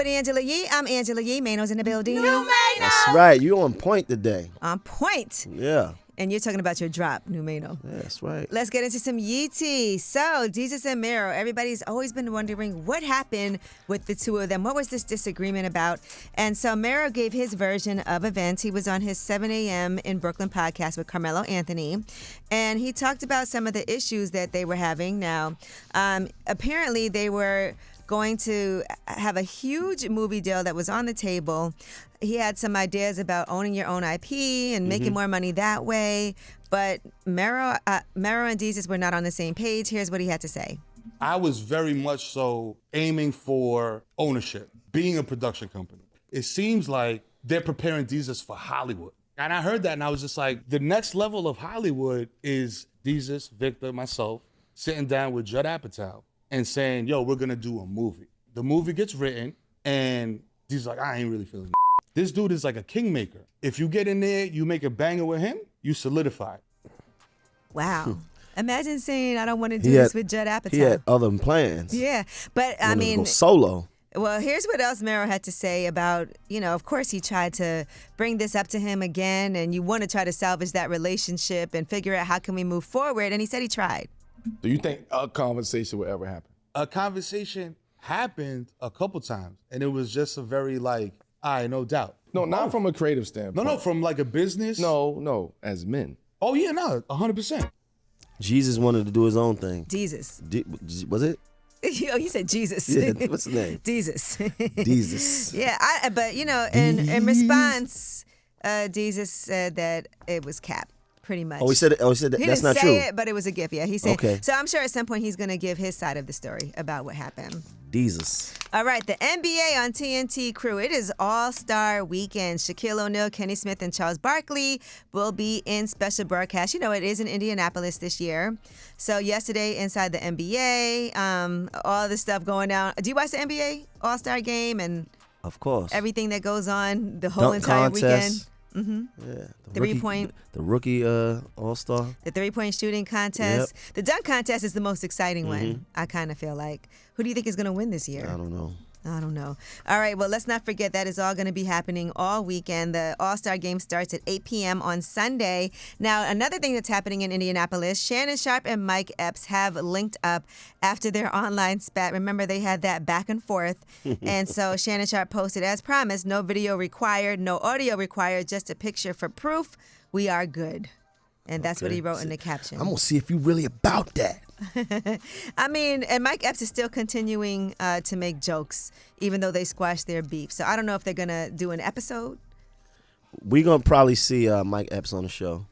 Angela Yee. I'm Angela Yee. Mano's in the building. New Mano. That's right. You on point today. On point. Yeah. And you're talking about your drop, New Mano. Yeah, that's right. Let's get into some Yee tea. So, Desus and Mero, everybody's always been wondering what happened with the two of them. What was this disagreement about? And so Mero gave his version of events. He was on his 7 a.m. in Brooklyn podcast with Carmelo Anthony. And he talked about some of the issues that they were having. Now, apparently they were going to have a huge movie deal that was on the table. He had some ideas about owning your own IP and making more money that way. But Mero and Desus were not on the same page. Here's what he had to say. I was very much so aiming for ownership, being a production company. It seems like they're preparing Desus for Hollywood. And I heard that and I was just like, the next level of Hollywood is Desus, Victor, myself, sitting down with Judd Apatow and saying, yo, we're gonna do a movie. The movie gets written and Desus like, I ain't really feeling it. This dude is like a kingmaker. If you get in there, you make a banger with him, you solidify it. Wow. Imagine saying, I don't want to do this with Judd Apatow. He had other plans. Yeah, but I mean, go solo. Well, here's what else Mero had to say about, of course he tried to bring this up to him again, and you want to try to salvage that relationship and figure out how can we move forward, and he said he tried. Do you think a conversation will ever happen? A conversation happened a couple times, and it was just a very like, all right, no doubt. No, not from a creative standpoint. No, from like a business. No, as men. Oh yeah, no, 100%. Jesus wanted to do his own thing. Jesus. Was it? Oh, you said Jesus. Yeah, what's his name? Desus. Desus. Yeah, but in response, Desus said that it was cap. Pretty much. He said that's not true. He didn't say it, but it was a gift. Yeah, he said. Okay. So I'm sure at some point he's going to give his side of the story about what happened. Desus. All right, the NBA on TNT crew. It is All-Star Weekend. Shaquille O'Neal, Kenny Smith, and Charles Barkley will be in special broadcast. It is in Indianapolis this year. So yesterday inside the NBA, all the stuff going down. Do you watch the NBA All-Star game and of course everything that goes on the whole Dunk entire contest. weekend? Mm-hmm. Yeah, the rookie All-Star. The 3-point shooting contest. Yep. The dunk contest is the most exciting one, I kind of feel like. Who do you think is going to win this year? I don't know. All right, well, let's not forget that is all going to be happening all weekend. The All-Star Game starts at 8 p.m. on Sunday. Now, another thing that's happening in Indianapolis, Shannon Sharpe and Mike Epps have linked up after their online spat. Remember, they had that back and forth. And so Shannon Sharpe posted, as promised, no video required, no audio required, just a picture for proof. We are good. And that's what he wrote in the caption. I'm going to see if you really about that. I mean, and Mike Epps is still continuing to make jokes, even though they squashed their beef. So I don't know if they're going to do an episode. We're going to probably see Mike Epps on the show.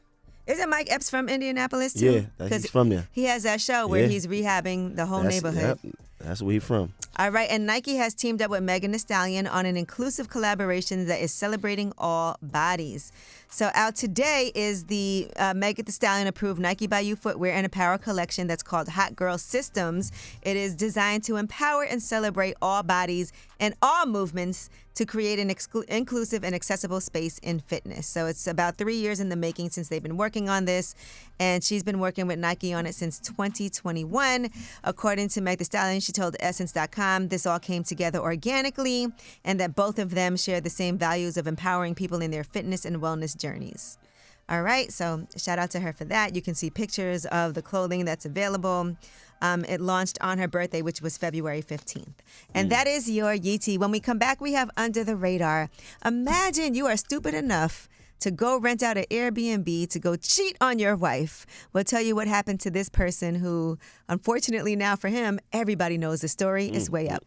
Isn't Mike Epps from Indianapolis, too? Yeah, he's from there. He has that show where he's rehabbing the whole neighborhood. Yep, that's where he's from. All right, and Nike has teamed up with Megan Thee Stallion on an inclusive collaboration that is celebrating all bodies. So out today is the Megan Thee Stallion approved Nike by You footwear and apparel collection that's called Hot Girl Systems. It is designed to empower and celebrate all bodies and all movements to create an inclusive and accessible space in fitness. So it's about 3 years in the making since they've been working on this, and she's been working with Nike on it since 2021. According to Meg Thee Stallion, she told Essence.com this all came together organically and that both of them share the same values of empowering people in their fitness and wellness journeys. All right, so shout out to her for that. You can see pictures of the clothing that's available. It launched on her birthday, which was February 15th. And that is your Yee tea. When we come back, we have Under the Radar. Imagine you are stupid enough to go rent out an Airbnb to go cheat on your wife. We'll tell you what happened to this person who, unfortunately now for him, everybody knows the story is way up.